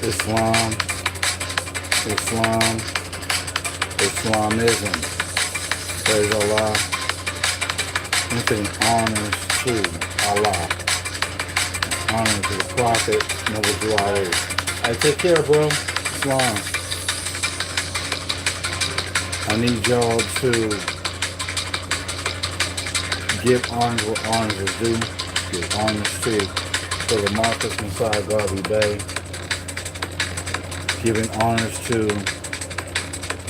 Islam, Islam, Islamism. Praise Allah. Infinite honors to Allah. Honor to the Prophet, Noble Dua. I take care, bro. Islam. I need y'all to give honors what honors is due. Give honors to the Marcus Messiah Garvey Bay. Giving honors to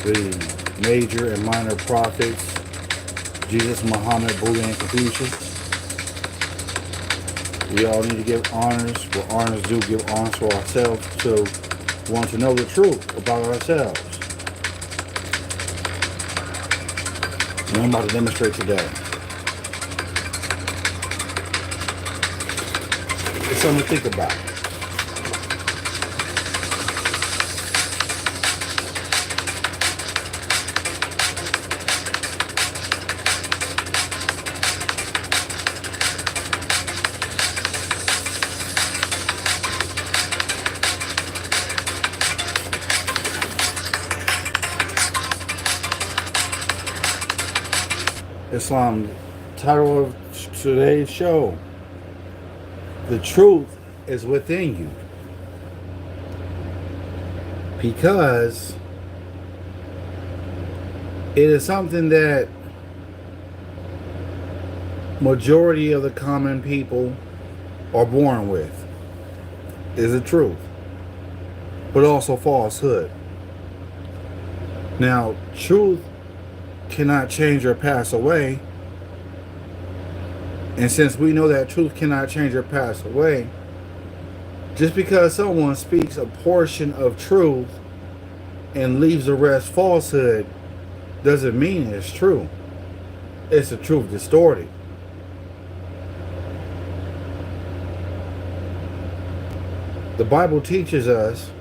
the major and minor prophets, Jesus, Muhammad, Buddha, and Confucius. We all need to give honors where honors do. Give honors to ourselves to want to know the truth about ourselves. And I'm about to demonstrate today. It's something to think about. Islam, title of today's show, The Truth is Within You. Because it is something that majority of the common people are born with, is the truth, but also falsehood. Now, truth cannot change or pass away. And since we know that truth cannot change or pass away, just because someone speaks a portion of truth and leaves the rest falsehood doesn't mean it's true. It's the truth distorted. The Bible teaches us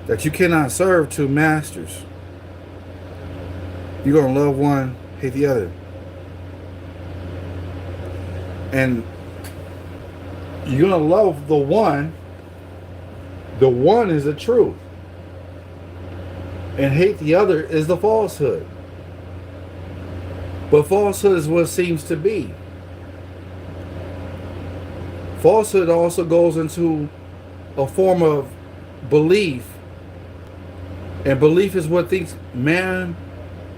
that you cannot serve two masters. You're going to love one, hate the other. And you're going to love the one is the truth. And hate the other is the falsehood. But falsehood is what it seems to be. Falsehood also goes into a form of belief. And belief is what man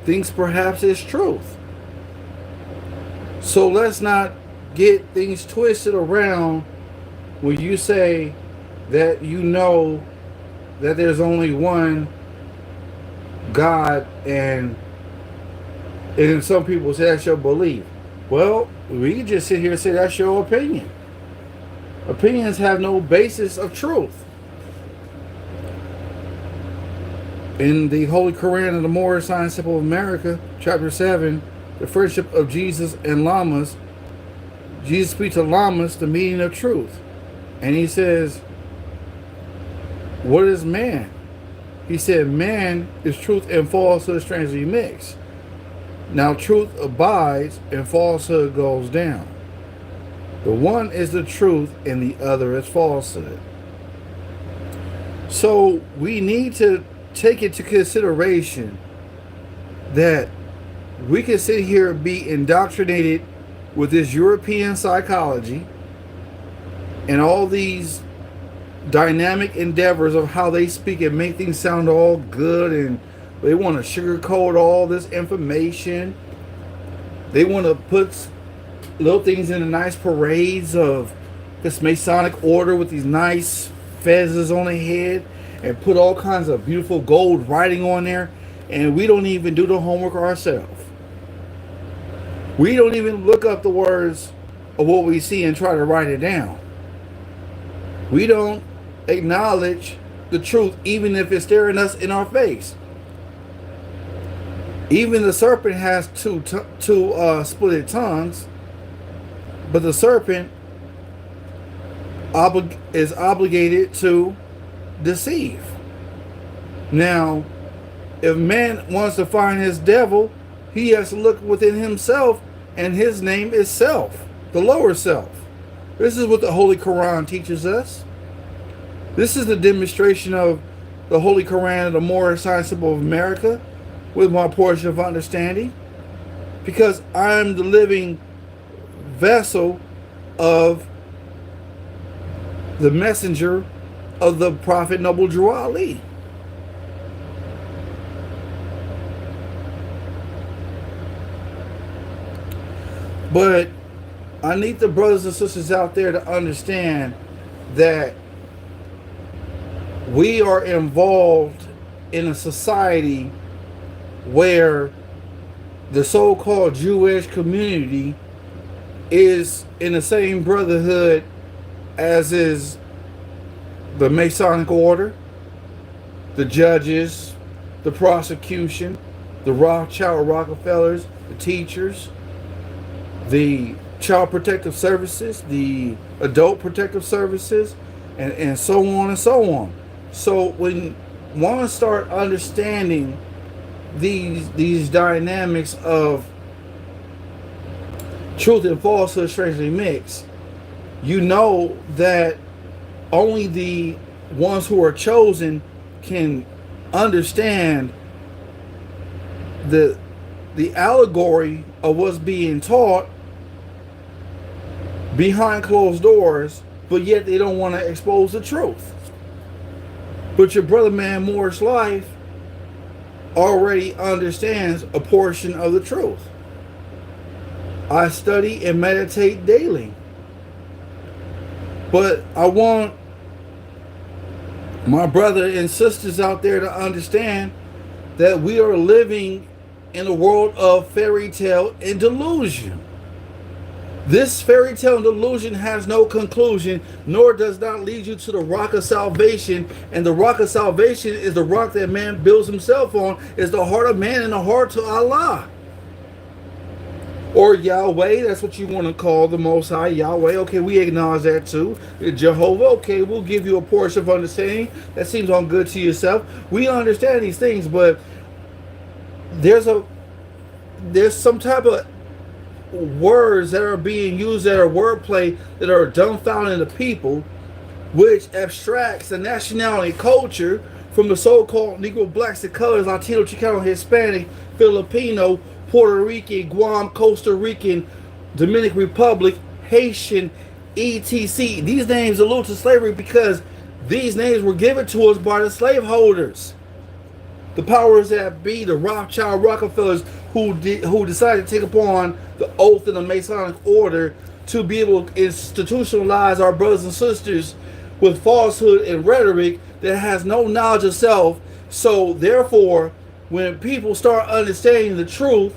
thinks perhaps is truth. So let's not get things twisted around when you say that you know that there's only one God, and some people say that's your belief. Well, we can just sit here and say that's your opinion. Opinions have no basis of truth. In the Holy Quran of the Moorish Science Temple of America, chapter 7, the friendship of Jesus and Lamas, Jesus speaks to Lamas the meaning of truth. And he says, what is man? He said, man is truth and falsehood strangely mixed. Now truth abides and falsehood goes down. The one is the truth and the other is falsehood. So we need to take into consideration that we can sit here and be indoctrinated with this European psychology and all these dynamic endeavors of how they speak and make things sound all good, and they want to sugarcoat all this information. They want to put little things in the nice parades of this Masonic order with these nice fezzes on their head and put all kinds of beautiful gold writing on there, and we don't even do the homework ourselves. We don't even look up the words of what we see and try to write it down. We don't acknowledge the truth even if it's staring us in our face. Even the serpent has two split tongues, but the serpent is obligated to deceive. Now, if man wants to find his devil, he has to look within himself, and his name is self, the lower self. This is what the Holy Quran teaches us. This is the demonstration of the Holy Quran of the Moorish Science Symbol of America with my portion of understanding, because I'm the living vessel of the messenger of the Prophet Noble Drew Ali. But I need the brothers and sisters out there to understand that we are involved in a society where the so-called Jewish community is in the same brotherhood as is the Masonic order, the judges, the prosecution, the Rothschild Rockefellers, the teachers, the child protective services, the adult protective services, and so on and so on. So when one start understanding these dynamics of truth and falsehood strangely mixed, you know that only the ones who are chosen can understand the allegory of what's being taught behind closed doors, but yet they don't want to expose the truth. But your brother man Moorish Life already understands a portion of the truth. I study and meditate daily. But I want my brother and sisters out there to understand that we are living in a world of fairy tale and delusion. This fairy tale and delusion has no conclusion, nor does not lead you to the rock of salvation. And the rock of salvation is the rock that man builds himself on, is the heart of man and the heart to Allah. Or Yahweh, that's what you want to call the Most High, Yahweh. Okay, we acknowledge that too. Jehovah, okay, we'll give you a portion of understanding. That seems on good to yourself. We understand these things, but there's some type of words that are being used that are wordplay that are dumbfounding the people, which abstracts the nationality culture from the so-called Negro, blacks, and colors, Latino, Chicano, Hispanic, Filipino, Puerto Rican, Guam, Costa Rican, Dominican Republic, Haitian, etc. These names allude to slavery because these names were given to us by the slaveholders. The powers that be, the Rothschild Rockefellers, who decided to take upon the oath in the Masonic order to be able to institutionalize our brothers and sisters with falsehood and rhetoric that has no knowledge of self. So therefore, when people start understanding the truth,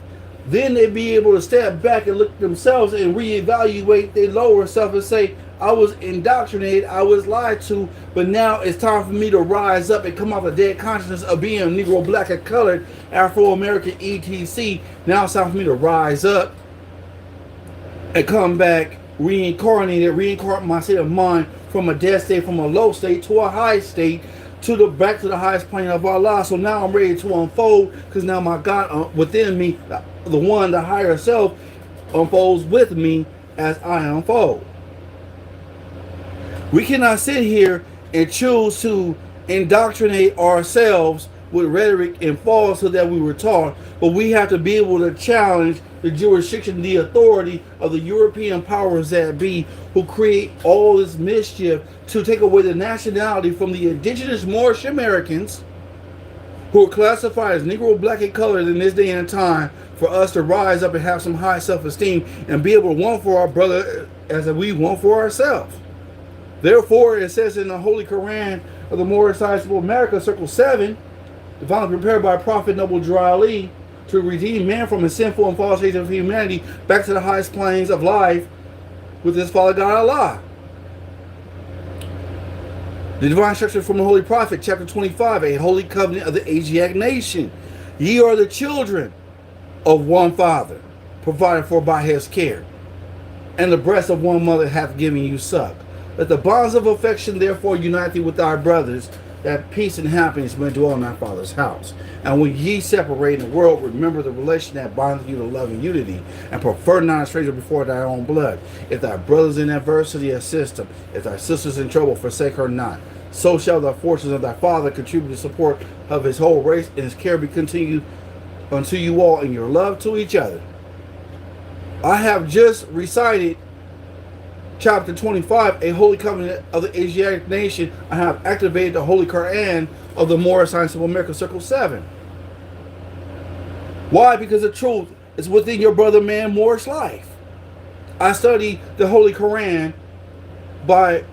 then they be able to step back and look at themselves and reevaluate their lower self and say, I was indoctrinated, I was lied to, but now it's time for me to rise up and come out of the dead consciousness of being a Negro, black, and colored, Afro-American, etc. Now it's time for me to rise up and come back reincarnate my state of mind from a dead state, from a low state to a high state, back to the highest plane of Allah. So now I'm ready to unfold, because now my God within me, the higher self, unfolds with me as I unfold. We cannot sit here and choose to indoctrinate ourselves with rhetoric and falsehood that we were taught, but we have to be able to challenge the jurisdiction, the authority of the European powers that be, who create all this mischief to take away the nationality from the indigenous Moorish Americans, who are classified as Negro, black, and colored in this day and time, for us to rise up and have some high self-esteem and be able to want for our brother as we want for ourselves. Therefore, it says in the Holy Quran of the Moorish Science Symbol of America, Circle 7, divinely prepared by Prophet Noble Drew Ali to redeem man from his sinful and false state of humanity back to the highest planes of life with his Father God Allah. The divine instruction from the Holy Prophet, chapter 25, a holy covenant of the Asiatic nation. Ye are the children of one Father, provided for by his care, and the breast of one mother hath given you suck. Let the bonds of affection therefore unite thee with thy brothers, that peace and happiness may dwell in thy father's house. And when ye separate in the world, remember the relation that binds you to love and unity, and prefer not a stranger before thy own blood. If thy brothers in adversity, assist them. If thy sisters in trouble, forsake her not. So shall the fortunes of thy father contribute to support of his whole race, and his care be continued unto you all in your love to each other. I have just recited chapter 25, a holy covenant of the Asiatic nation. I have activated the Holy Quran of the Moorish Science of America, Circle 7. Why? Because the truth is within your brother man Moorish life. I study the Holy Quran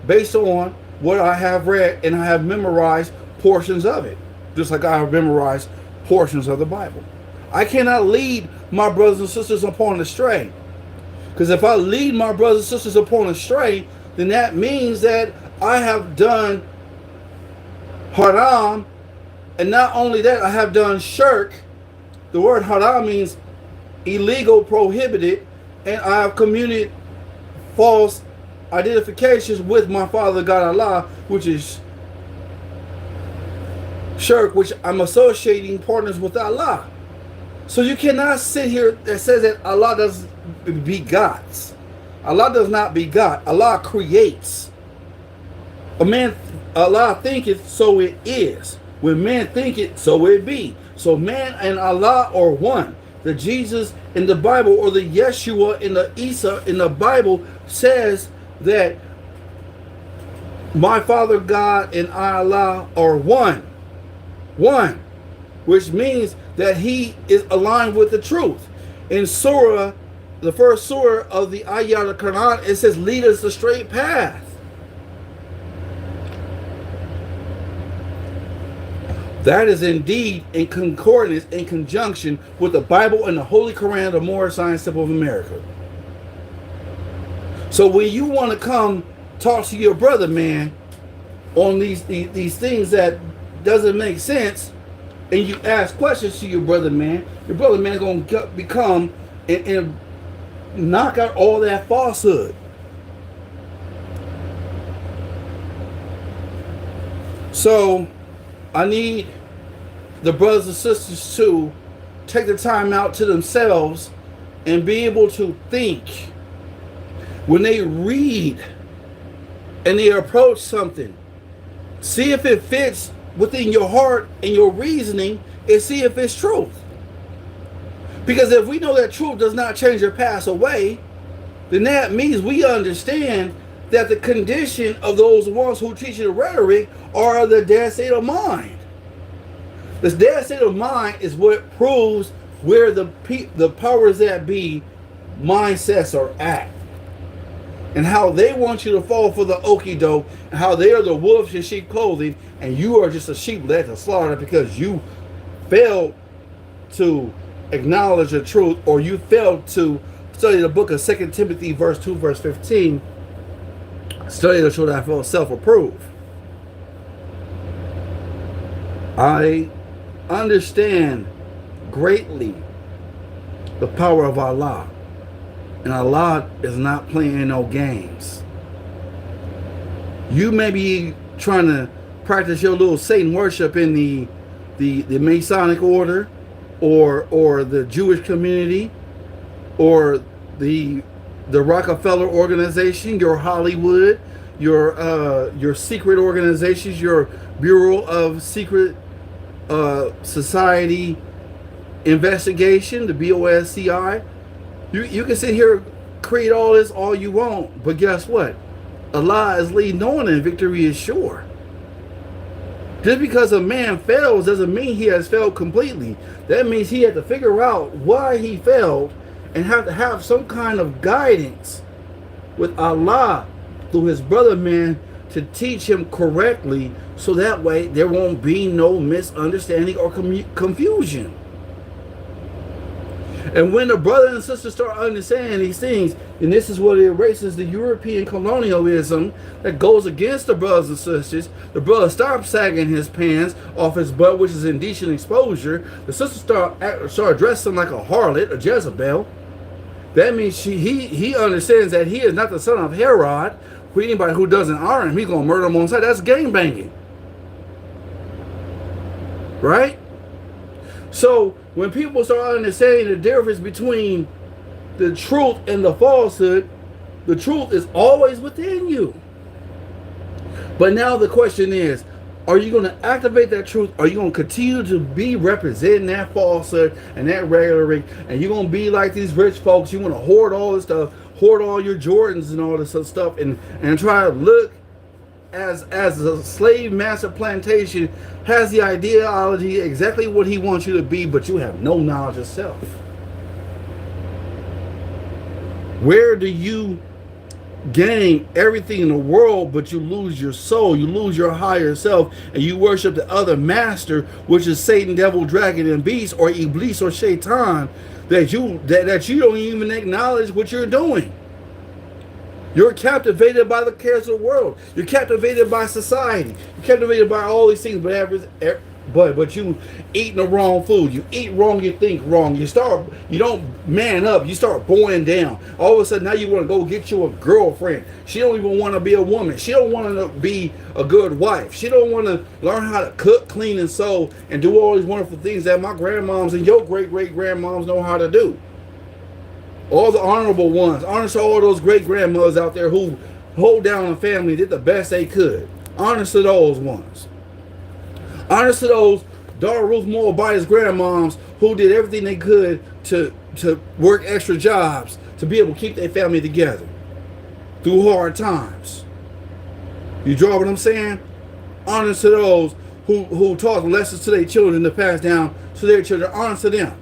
based on what I have read, and I have memorized portions of it, just like I have memorized portions of the Bible. I cannot lead my brothers and sisters upon astray. Because if I lead my brothers and sisters upon astray, then that means that I have done haram, and not only that, I have done shirk. The word haram means illegal, prohibited, and I have committed false identifications with my Father God Allah, which is shirk, which I'm associating partners with Allah. So you cannot sit here that says that Allah does begots. Allah does not begot. Allah creates. Allah thinketh, so it is. When man thinketh, so it be. So man and Allah are one. The Jesus in the Bible, or the Yeshua in the Isa in the Bible, says that my Father God and Allah are one. One. Which means that he is aligned with the truth. In Surah, the first surah of the Ayat al-Quran, it says, lead us the straight path. That is indeed in concordance, in conjunction with the Bible and the Holy Quran of the Moorish Science Temple of America. So when you want to come talk to your brother, man, on these things that doesn't make sense, and you ask questions to your brother man is going to become and knock out all that falsehood. So I need the brothers and sisters to take the time out to themselves and be able to think. When they read and they approach something, see if it fits within your heart and your reasoning, and see if it's truth. Because if we know that truth does not change or pass away, then that means we understand that the condition of those ones who teach the rhetoric are the dead state of mind. This dead state of mind is what proves where the powers that be mindsets are at, and how they want you to fall for the okie doke, and how they are the wolves in sheep clothing, and you are just a sheep led to slaughter because you failed to acknowledge the truth, or you failed to study the book of 2 Timothy verse 2 verse 15, study to show thyself self-approved. I understand greatly the power of Allah, and Allah is not playing no games. You may be trying to practice your little Satan worship in the Masonic order, or the Jewish community, or the Rockefeller organization, your Hollywood, your secret organizations, your Bureau of Secret Society Investigation, the BOSCI. You can sit here, create all this all you want, but guess what? Allah is leading on and victory is sure. Just because a man fails doesn't mean he has failed completely. That means he had to figure out why he failed and have to have some kind of guidance with Allah through his brother man to teach him correctly, so that way there won't be no misunderstanding or confusion. And when the brother and sister start understanding these things, and this is what erases the European colonialism that goes against the brothers and sisters, the brother starts sagging his pants off his butt, which is indecent exposure. The sister start dressing like a harlot, a Jezebel. That means he understands that he is not the son of Herod. For anybody who doesn't honor him, he's going to murder him on sight. That's gangbanging. right? So when people start understanding the difference between the truth and the falsehood, the truth is always within you. But now the question is, are you going to activate that truth? Are you going to continue to be representing that falsehood and that rhetoric? And you're going to be like these rich folks. You want to hoard all this stuff, hoard all your Jordans and all this stuff, and try to look as a slave master plantation has the ideology exactly what he wants you to be, but you have no knowledge of self. Where do you gain everything in the world, but you lose your soul, you lose your higher self, and you worship the other master, which is Satan, devil, dragon, and beast, or Iblis, or Shaitan, that you don't even acknowledge what you're doing. You're captivated by the cares of the world. You're captivated by society. You're captivated by all these things, but you eating the wrong food. You eat wrong, you think wrong. You don't man up. You start boiling down. All of a sudden now you want to go get you a girlfriend. She don't even want to be a woman. She don't want to be a good wife. She don't want to learn how to cook, clean, and sew, and do all these wonderful things that my grandmoms and your great-great-grandmoms know how to do. All the honorable ones. Honor to all those great-grandmothers out there who hold down a family, did the best they could. Honor to those ones. Honor to those Dara Ruth Moabite's grandmoms who did everything they could to work extra jobs to be able to keep their family together through hard times. You draw what I'm saying? Honor to those who taught lessons to their children to pass down to their children. Honor to them.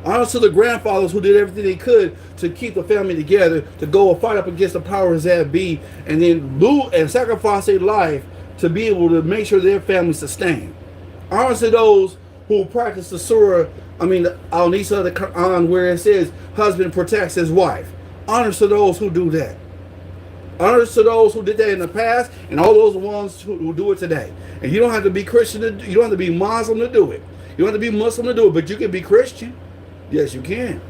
Honor to the grandfathers who did everything they could to keep the family together, to go and fight up against the powers that be, and then lose and sacrifice their life to be able to make sure their family sustained. Honor to those who practice the surah, Al-Nisa of the Quran, where it says husband protects his wife. Honor to those who do that. Honor to those who did that in the past, and all those ones who do it today. And you don't have to be Christian, you don't have to be Muslim to do it. You don't have to be Muslim to do it, but you can be Christian. Yes, you can.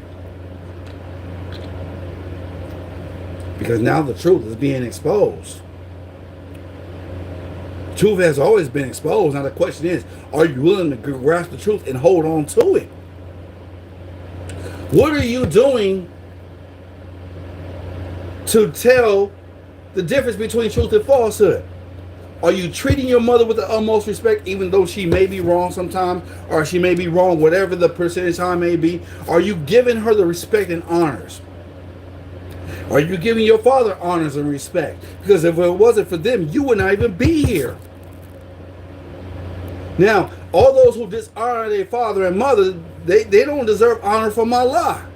Because now the truth is being exposed. Truth has always been exposed. Now the question is, are you willing to grasp the truth and hold on to it? What are you doing to tell the difference between truth and falsehood? Are you treating your mother with the utmost respect, even though she may be wrong sometimes, or she may be wrong, whatever the percentage time may be? Are you giving her the respect and honors? Are you giving your father honors and respect? Because if it wasn't for them, you would not even be here. Now, all those who dishonor their father and mother, they don't deserve honor from Allah.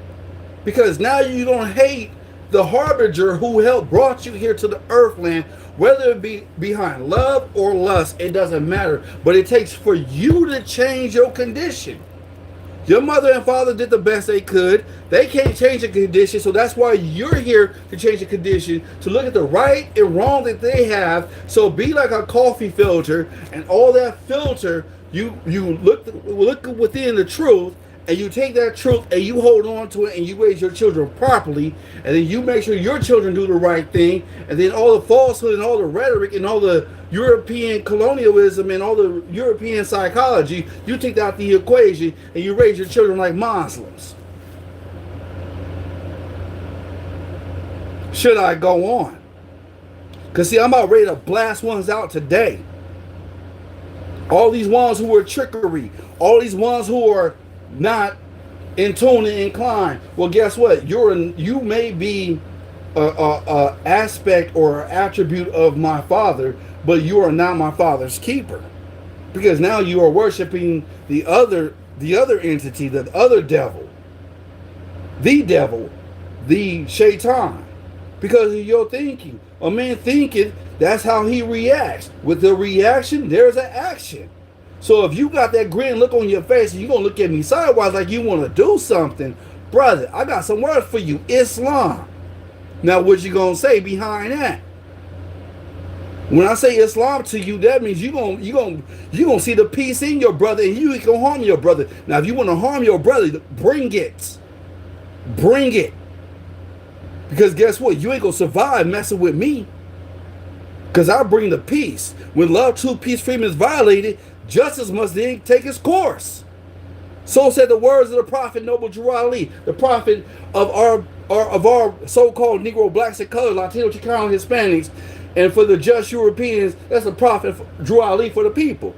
Because now you don't hate the harbinger who helped brought you here to the earthland, whether it be behind love or lust, it doesn't matter. But it takes for you to change your condition. Your mother and father did the best they could. They can't change the condition, so that's why you're here to change the condition, to look at the right and wrong that they have. So be like a coffee filter, and all that filter, you look within the truth, and you take that truth and you hold on to it, and you raise your children properly, and then you make sure your children do the right thing, and then all the falsehood and all the rhetoric and all the European colonialism and all the European psychology, you take out the equation and you raise your children like Muslims. Should I go on? Because see, I'm about ready to blast ones out today. All these ones who are trickery, all these ones who are not in tune and inclined. Well, guess what? You may be a aspect or attribute of my father, but you are not my father's keeper, because now you are worshiping the other entity, the other devil, the Shaitan, because of your thinking. A man thinking, that's how he reacts. With the reaction, there's an action. So if you got that grin look on your face and you're going to look at me sideways like you want to do something, brother, I got some words for you. Islam. Now, what you going to say behind that? When I say Islam to you, that means you're gonna see the peace in your brother, and you ain't gonna harm your brother. Now, if you want to harm your brother, bring it. Bring it. Because guess what? You ain't gonna survive messing with me. Because I bring the peace. When love, truth, peace, freedom is violated, justice must then take its course. So said the words of the prophet Noble Drew Ali, the prophet of our so-called Negro, blacks and colored, Latino, Chicano, Hispanics, and for the just Europeans, that's the prophet Drew Ali for the people.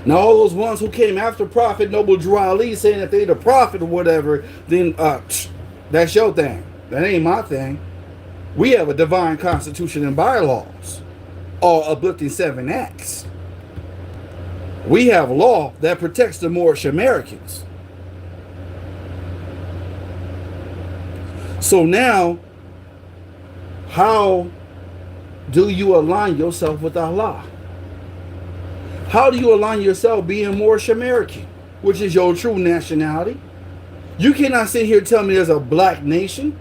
Now all those ones who came after Prophet Noble Drew Ali saying that they the prophet or whatever, then that's your thing. That ain't my thing. We have a divine constitution and bylaws, all uplifting 7 acts. We have law that protects the Moorish Americans. So now, how do you align yourself with Allah? How do you align yourself being Moorish American, which is your true nationality? You cannot sit here and tell me there's a black nation.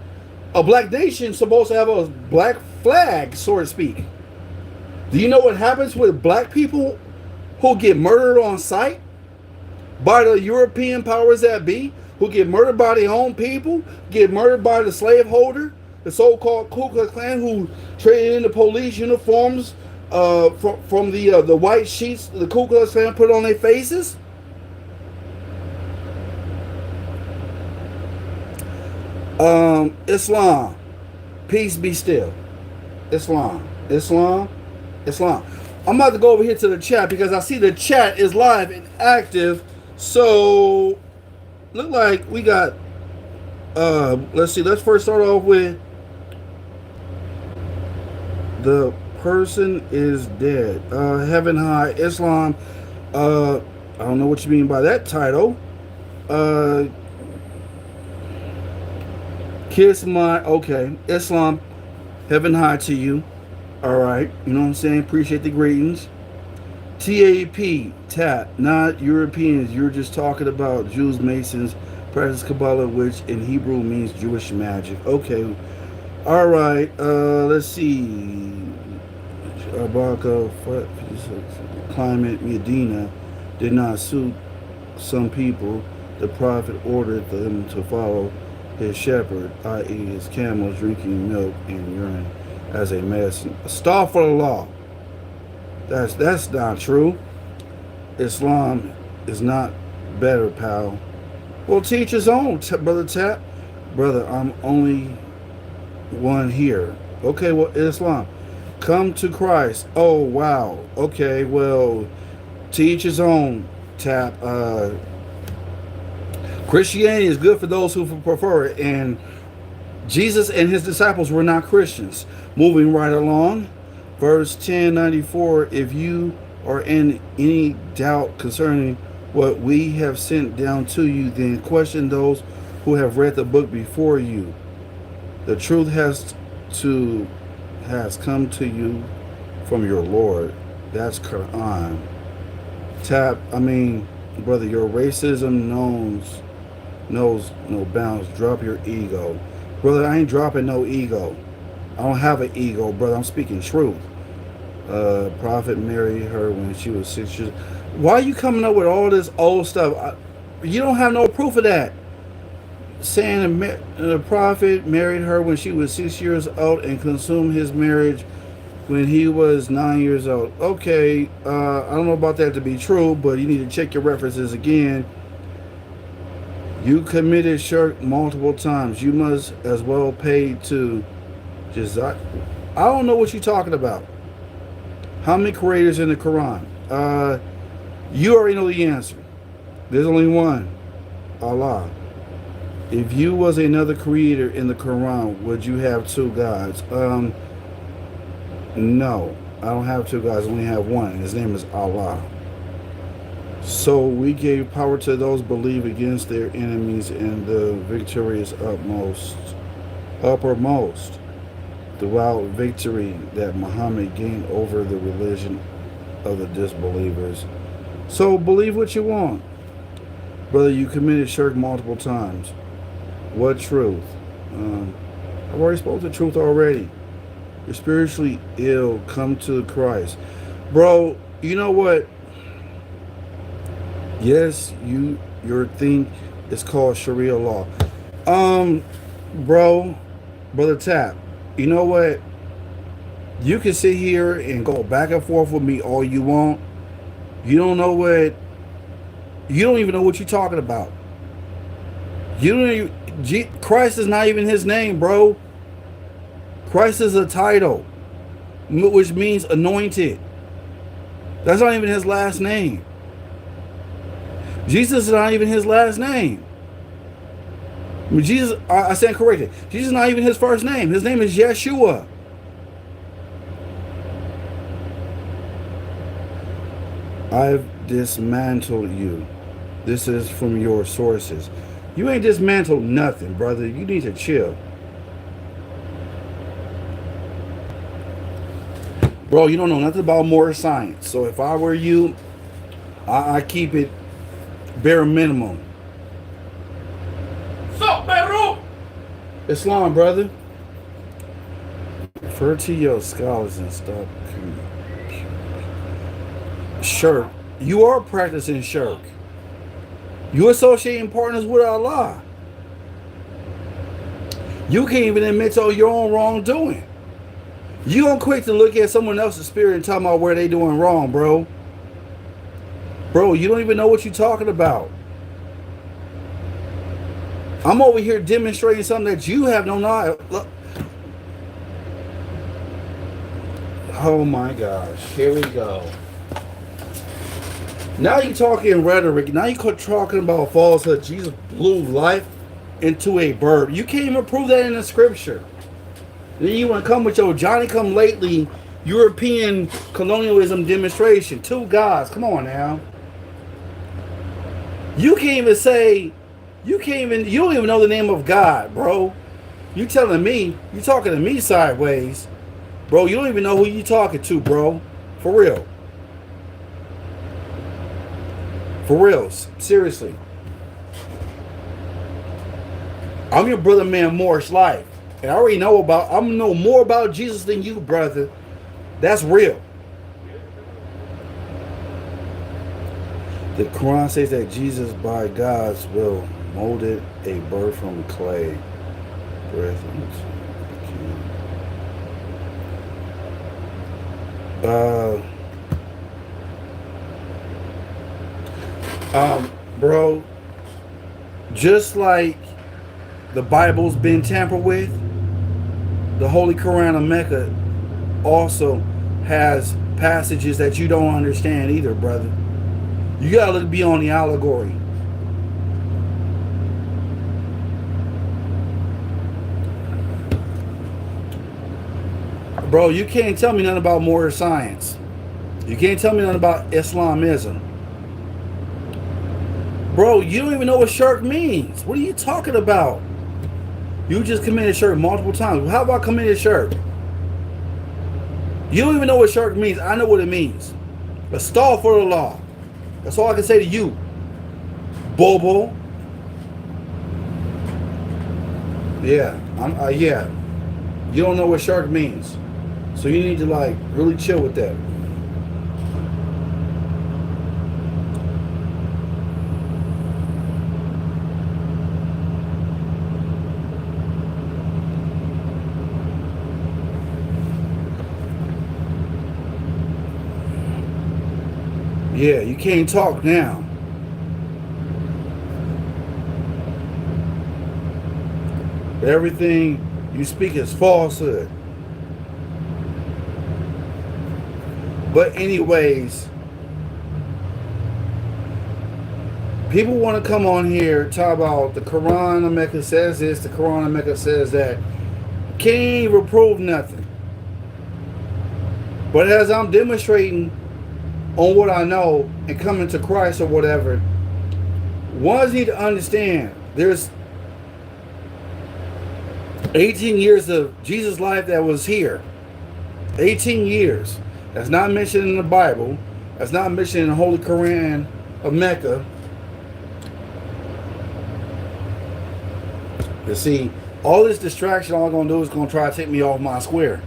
A black nation is supposed to have a black flag, so to speak. Do you know what happens with black people who get murdered on sight by the European powers that be, who get murdered by their own people, get murdered by the slaveholder, the so-called Ku Klux Klan, who traded in the police uniforms from the white sheets the Ku Klux Klan put on their faces? Islam, peace be still. Islam. I'm about to go over here to the chat because I see the chat is live and active. So look like we got let's see, let's first start off with the person is dead. Heaven high, Islam. I don't know what you mean by that title. Kiss my, okay, Islam, heaven high to you. All right, you know what I'm saying? Appreciate the greetings. TAP, tap, not Europeans. You're just talking about Jews, Masons, practice Kabbalah, which in Hebrew means Jewish magic. Okay, all right. Let's see. Abaka, climate Medina did not suit some people. The prophet ordered them to follow his shepherd, i.e. his camels, drinking milk and urine as a medicine. Astaghfirullah. That's not true. Islam is not better, pal. Well, teach his own, Brother Tap. Brother, I'm only one here. Okay, well, Islam. Come to Christ. Oh, wow. Okay, well, teach his own, Tap. Christianity is good for those who prefer it, and Jesus and his disciples were not Christians. Moving right along, verse 1094, if you are in any doubt concerning what we have sent down to you, then question those who have read the book before you. The truth has come to you from your Lord. That's Quran. Tap, I mean, brother, your racism knows no bounds. Drop your ego. Brother, I ain't dropping no ego. I don't have an ego, brother. I'm speaking truth. Prophet married her when she was 6 years. Why are you coming up with all this old stuff? You don't have no proof of that. Saying the prophet married her when she was 6 years old and consumed his marriage when he was 9 years old. Okay, I don't know about that to be true, but you need to check your references again. You committed shirk multiple times. You must as well pay to just. I don't know what you're talking about. How many creators in the Quran? You already know the answer. There's only one. Allah. If you was another creator in the Quran, would you have two gods? No. I don't have two gods. I only have one. His name is Allah. So we gave power to those believe against their enemies, and the victorious uppermost throughout victory that Muhammad gained over the religion of the disbelievers. So believe what you want. Brother, you committed shirk multiple times. What truth? I've already spoke the truth already. You're spiritually ill. Come to Christ. Bro, you know what? Yes, your thing is called Sharia law. Brother Tap, you know what? You can sit here and go back and forth with me all you want. You don't know what. You don't even know what you're talking about. You don't even, Christ is not even his name, bro. Christ is a title, which means anointed. That's not even his last name. Jesus is not even his last name. Jesus, I stand corrected. Jesus is not even his first name. His name is Yeshua. I've dismantled you. This is from your sources. You ain't dismantled nothing, brother. You need to chill. Bro, you don't know nothing about more science. So if I were you, I keep it bare minimum. So, Peru! Islam, brother. Refer to your scholars and stop. Shirk. You are practicing shirk. You associating partners with Allah. You can't even admit to your own wrongdoing. You don't quick to look at someone else's spirit and talk about where they doing wrong, bro. Bro, you don't even know what you're talking about. I'm over here demonstrating something that you have no knowledge. Look. Oh my gosh, here we go. Now you're talking rhetoric. Now you're talking about falsehood. Jesus blew life into a bird. You can't even prove that in the scripture. Then you want to come with your Johnny come lately European colonialism demonstration. Two gods. Come on now. You can't even say, you don't even know the name of God, bro. You telling me, you talking to me sideways. Bro, you don't even know who you talking to, bro. For real. For real. Seriously. I'm your brother, man, Morris Life. And I already know more about Jesus than you, brother. That's real. The Quran says that Jesus, by God's will, molded a bird from clay. Bro, just like the Bible's been tampered with, the Holy Quran of Mecca also has passages that you don't understand either, brother. You gotta look beyond the allegory. Bro, you can't tell me nothing about modern science. You can't tell me nothing about Islamism. Bro, you don't even know what shirk means. What are you talking about? You just committed shirk multiple times. How about committed shirk? You don't even know what shirk means. I know what it means. A stall for the law. That's all I can say to you, Bobo. Yeah, yeah. You don't know what shark means, so you need to like really chill with that. Yeah, you can't talk now. Everything you speak is falsehood. But anyways, people want to come on here, talk about the Quran of Mecca says this, the Quran of Mecca says that. Can't even prove nothing. But as I'm demonstrating on what I know and coming to Christ or whatever, ones need to understand there's 18 years of Jesus' life that was here. 18 years. That's not mentioned in the Bible. That's not mentioned in the Holy Quran of Mecca. You see, all this distraction, all I'm going to do is going to try to take me off my square.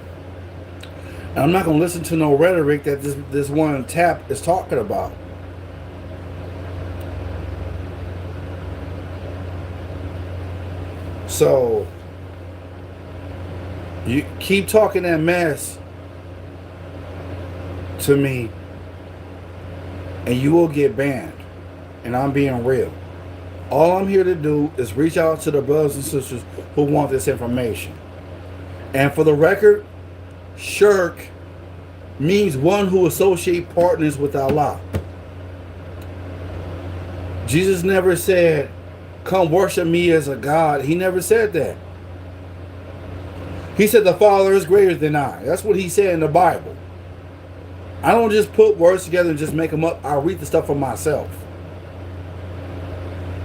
And I'm not going to listen to no rhetoric that this one tap is talking about. So, you keep talking that mess to me, and you will get banned. And I'm being real. All I'm here to do is reach out to the brothers and sisters who want this information. And for the record, shirk means one who associate partners with Allah. Jesus never said, come worship me as a God. He never said that. He said the Father is greater than I. That's what he said in the Bible. I don't just put words together and just make them up. I read the stuff for myself.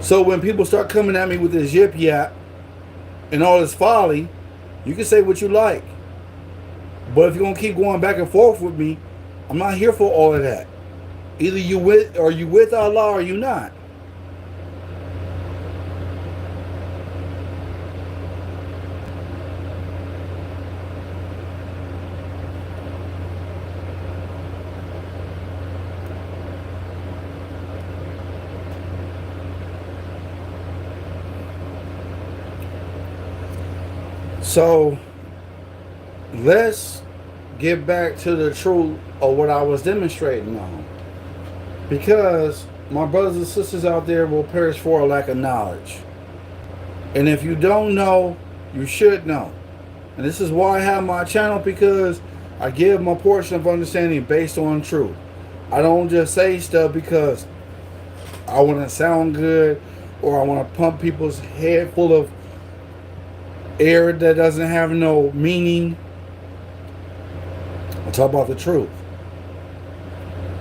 So when people start coming at me with this yip yap and all this folly, you can say what you like. But if you're going to keep going back and forth with me, I'm not here for all of that. Either you with Allah or you not. So let's get back to the truth of what I was demonstrating on. Because my brothers and sisters out there will perish for a lack of knowledge. And if you don't know, you should know. And this is why I have my channel, because I give my portion of understanding based on truth. I don't just say stuff because I want to sound good or I want to pump people's head full of air that doesn't have no meaning. I talk about the truth.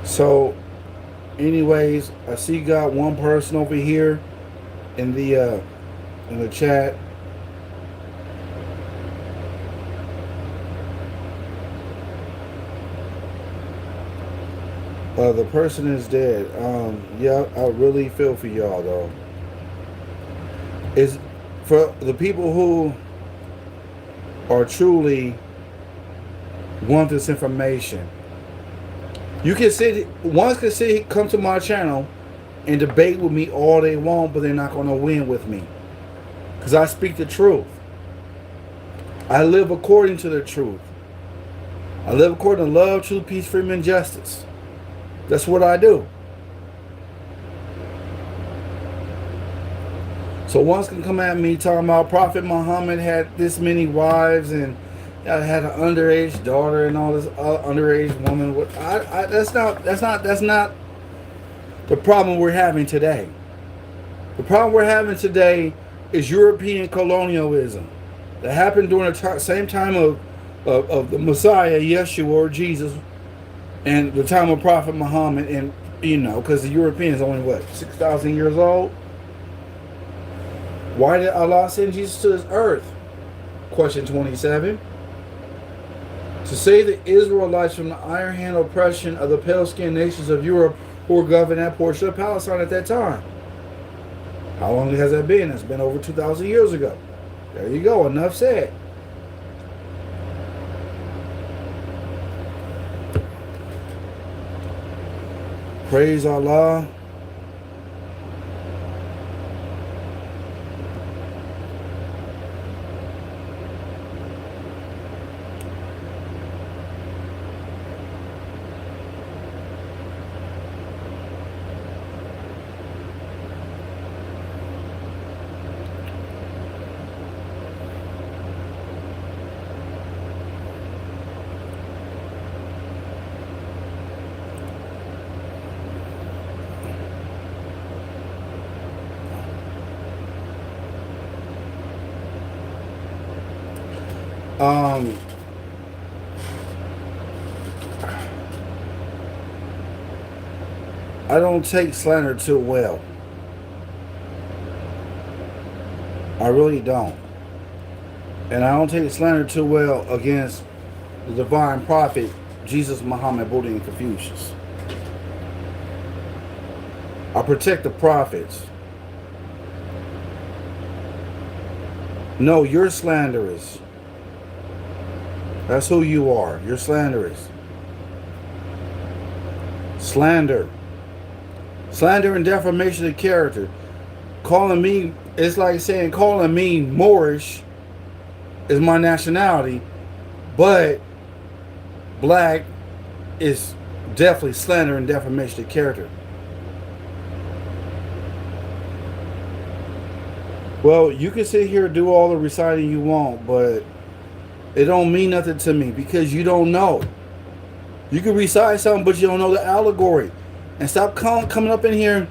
So anyways, I see got one person over here in the chat. The person is dead. Yeah, I really feel for y'all though. Is for the people who are truly want this information. You can come to my channel and debate with me all they want, but they're not going to win with me. Because I speak the truth. I live according to the truth. I live according to love, truth, peace, freedom, and justice. That's what I do. So one's can come at me talking about Prophet Muhammad had this many wives and had an underage daughter and all this underage woman. That's not the problem we're having today. The problem we're having today is European colonialism that happened during the same time of the Messiah, Yeshua, or Jesus, and the time of Prophet Muhammad. And because the Europeans only 6,000 years old. Why did Allah send Jesus to this earth? Question 27. To save the Israelites from the iron hand oppression of the pale-skinned nations of Europe who were governing that portion of Palestine at that time. How long has that been? It's been over 2,000 years ago. There you go. Enough said. Praise Allah. I don't take slander too well. I really don't. And I don't take slander too well against the divine prophet, Jesus, Muhammad, Buddha, and Confucius. I protect the prophets. No, you're slanderous. That's who you are. You're slanderous. Slander. Slander and defamation of character. Calling me, it's like saying calling me Moorish is my nationality, but black is Definitely slander and defamation of character. Well, you can sit here and do all the reciting you want, but it don't mean nothing to me because you don't know. You can recite something, but you don't know the allegory. And stop coming up in here.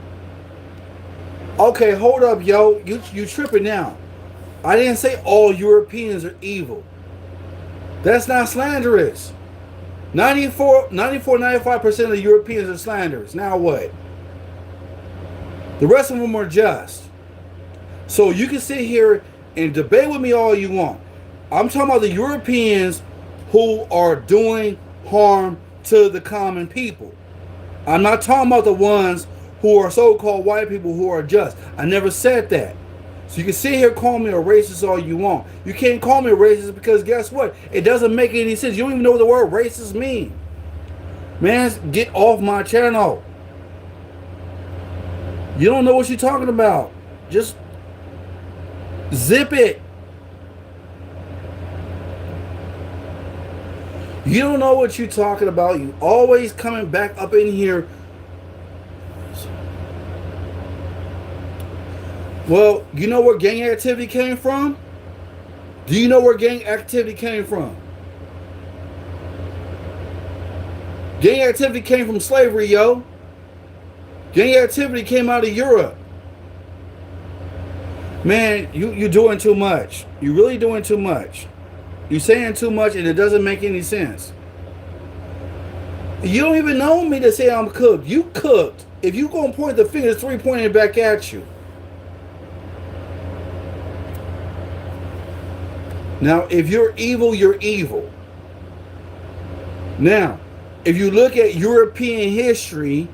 Okay, hold up, yo. You tripping now. I didn't say all Europeans are evil. That's not slanderous. 95% of Europeans are slanderous. Now what? The rest of them are just. So you can sit here and debate with me all you want. I'm talking about the Europeans who are doing harm to the common people. I'm not talking about the ones who are so-called white people who are just. I never said that. So you can sit here and call me a racist all you want. You can't call me a racist because guess what? It doesn't make any sense. You don't even know what the word racist means. Man, get off my channel. You don't know what you're talking about. Just zip it. You don't know what you're talking about. You always coming back up in here. Well, you know where gang activity came from? Do you know where gang activity came from? Gang activity came from slavery, yo. Gang activity came out of Europe. Man, you're doing too much. You're really doing too much. You're saying too much and it doesn't make any sense. You don't even know me to say I'm cooked. You cooked. If you gonna point the finger, it's 3 pointing back at you. Now, if you're evil, you're evil. Now, if you look at European history,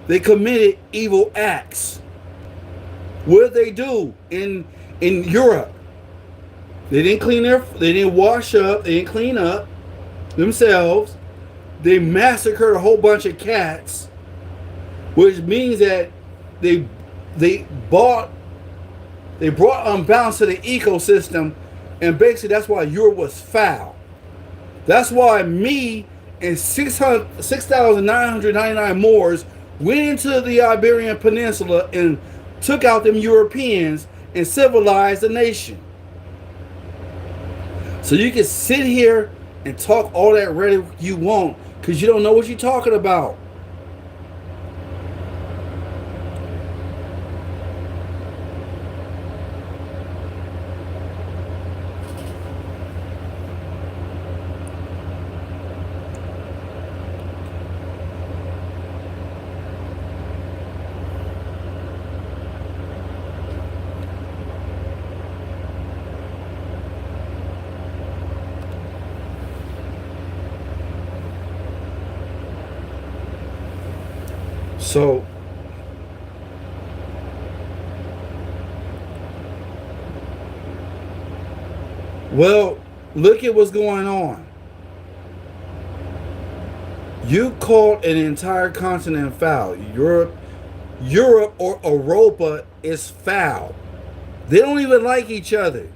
they committed evil acts. What did they do in Europe? They didn't wash up, they didn't clean up themselves. They massacred a whole bunch of cats, which means that they brought unbalance to the ecosystem, and basically that's why Europe was foul. That's why me and 6,999 Moors went into the Iberian Peninsula and took out them Europeans and civilized the nation. So you can sit here and talk all that rhetoric you want because you don't know what you're talking about. So, well, look at what's going on. You called an entire continent foul. Europe or Europa is foul. They don't even like each other.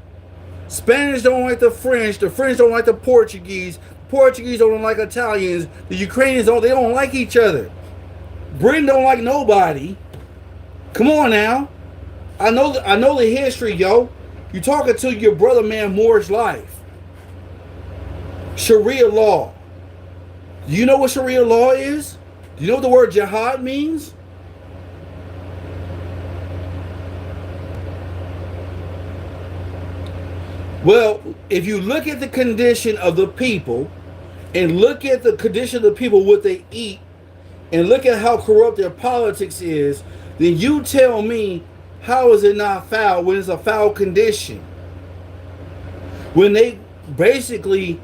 Spanish don't like the French don't like the Portuguese don't like Italians, the Ukrainians they don't like each other. Britain don't like nobody. Come on now. I know the history, yo. You talking to your brother man Moore's life. Sharia law. Do you know what Sharia law is? Do you know what the word jihad means? Well, if you look at the condition of the people and look at the condition of the people, what they eat, and look at how corrupt their politics is, then you tell me how is it not foul when it's a foul condition? When they basically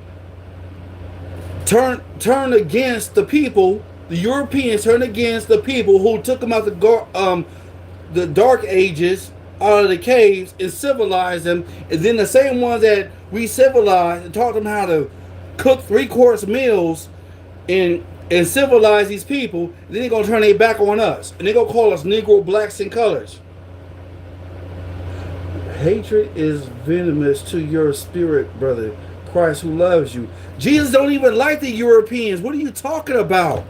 turn against the people, the Europeans turn against the people who took them out the Dark Ages, out of the caves, and civilized them, and then the same ones that we civilized and taught them how to cook 3-course meals and civilize these people, then they're gonna turn their back on us, and they're gonna call us Negro, blacks, and colors. Hatred is venomous to your spirit, brother. Christ who loves you. Jesus don't even like the Europeans. What are you talking about?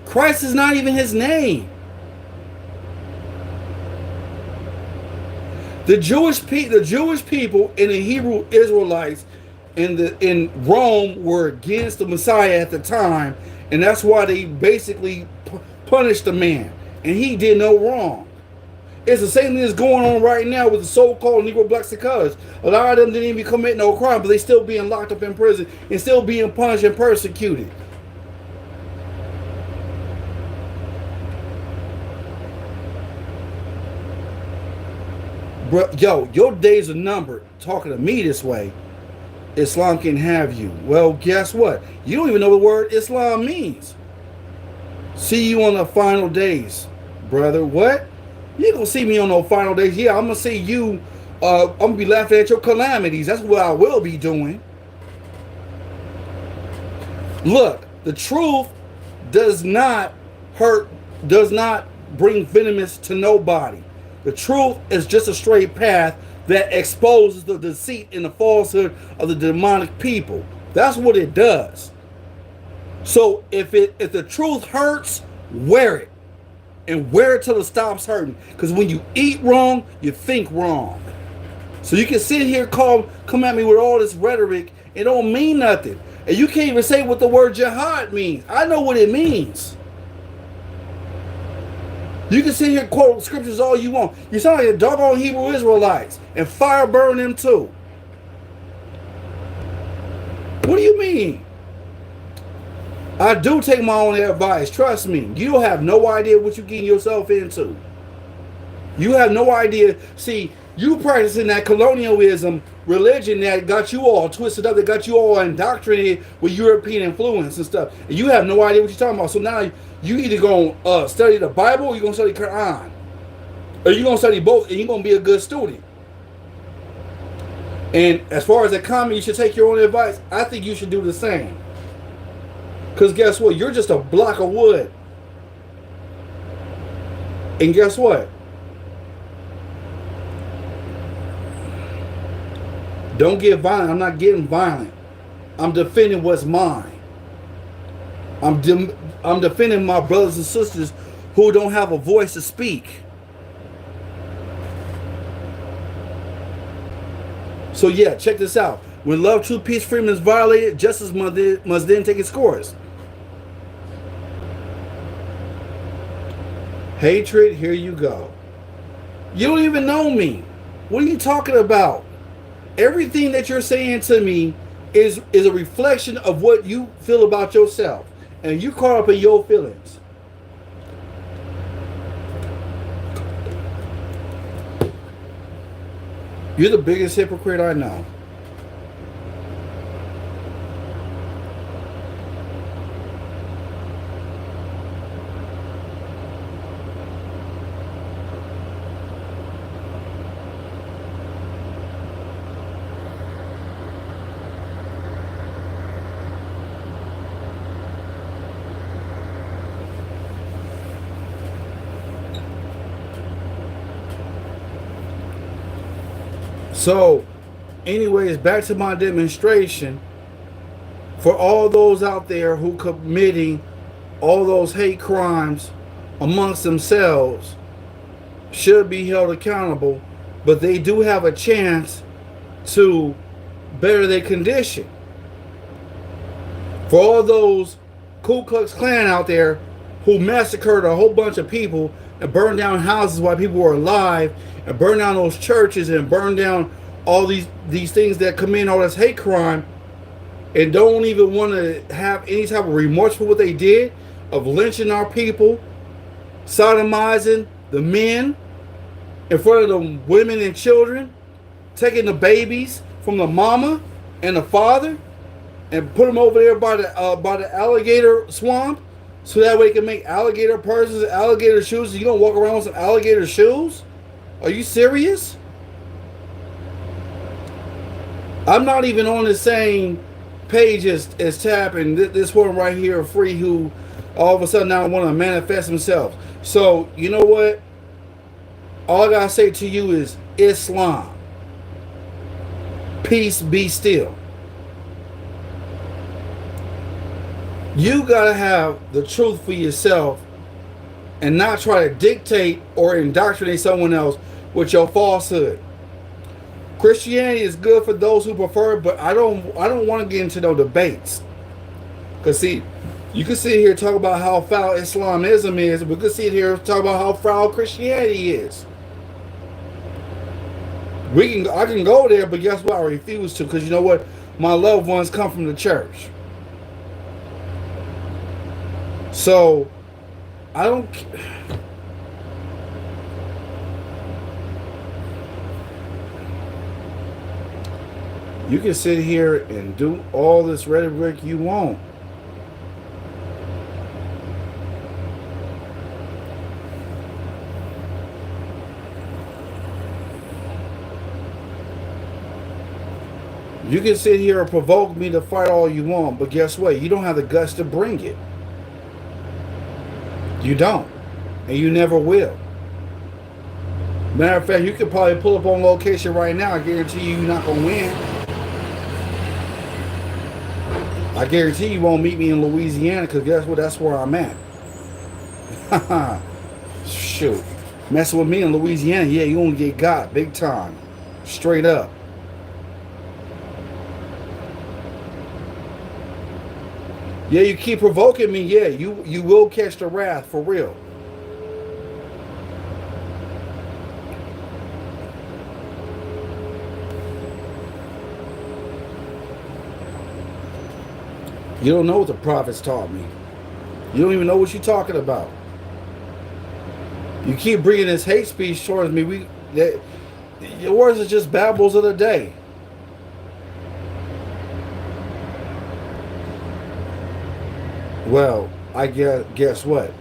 Christ is not even his name. The Jewish people and the Hebrew Israelites in Rome were against the Messiah at the time, and that's why they basically punished the man, and he did no wrong. It's the same thing that's going on right now with the so-called Negro blacks and colors. A lot of them didn't even commit no crime, but they still being locked up in prison and still being punished and persecuted. Bro, yo, your days are numbered. Talking to me this way, Islam can have you. Well, guess what? You don't even know what the word Islam means. See you on the final days, brother. What? You ain't gonna see me on no final days. Yeah, I'm gonna see you. I'm gonna be laughing at your calamities. That's what I will be doing. Look, the truth does not hurt, does not bring venomous to nobody. The truth is just a straight path that exposes the deceit and the falsehood of the demonic people. That's what it does. So if the truth hurts, wear it. And wear it till it stops hurting. Because when you eat wrong, you think wrong. So you can sit here come at me with all this rhetoric. It don't mean nothing. And you can't even say what the word jihad means. I know what it means. You can sit here and quote scriptures all you want. You sound like a doggone Hebrew Israelites. And fire burn them too. What do you mean? I do take my own advice. Trust me. You don't have no idea what you're getting yourself into. You have no idea. See, you practicing that colonialism religion that got you all twisted up, that got you all indoctrinated with European influence and stuff. And you have no idea what you're talking about. So now you either going to study the Bible or you're going to study Quran. Or you're going to study both and you're going to be a good student. And as far as a comment, you should take your own advice. I think you should do the same. Because guess what? You're just a block of wood. And guess what? Don't get violent. I'm not getting violent. I'm defending what's mine. I'm defending my brothers and sisters who don't have a voice to speak. So yeah, check this out. When love, truth, peace, freedom is violated, justice must then take its course. Hatred, here you go. You don't even know me. What are you talking about? Everything that you're saying to me is a reflection of what you feel about yourself. And you caught up in your feelings. You're the biggest hypocrite I know. So, anyways, back to my demonstration. For all those out there who committing all those hate crimes amongst themselves should be held accountable, but they do have a chance to better their condition. For all those Ku Klux Klan out there who massacred a whole bunch of people and burned down houses while people were alive, and burn down those churches and burn down all these things that commit all this hate crime, and don't even want to have any type of remorse for what they did of lynching our people, sodomizing the men in front of the women and children, taking the babies from the mama and the father and put them over there by the alligator swamp so that way they can make alligator purses, alligator shoes. You gonna walk around with some alligator shoes? Are you serious? I'm not even on the same page as Tap and this one right here, Free, who all of a sudden now want to manifest themselves. So, you know what? All I gotta say to you is Islam. Peace be still. You gotta have the truth for yourself and not try to dictate or indoctrinate someone else with your falsehood. Christianity is good for those who prefer it, but I don't want to get into no debates. Cause see, you can sit here and talk about how foul Islamism is. We could sit here and talk about how foul Christianity is. I can go there, but guess what? I refuse to, because you know what? My loved ones come from the church. So I don't. You can sit here and do all this rhetoric you want. You can sit here and provoke me to fight all you want, but guess what? You don't have the guts to bring it. You don't. And you never will. Matter of fact, you could probably pull up on location right now. I guarantee you, you're not going to win. I guarantee you won't meet me in Louisiana, because guess what? That's where I'm at. Shoot. Messing with me in Louisiana, yeah, you're going to get got big time. Straight up. Yeah, you keep provoking me. Yeah, you will catch the wrath for real. You don't know what the prophets taught me. You don't even know what you're talking about. You keep bringing this hate speech towards me. Your words are just babbles of the day. Well, guess what?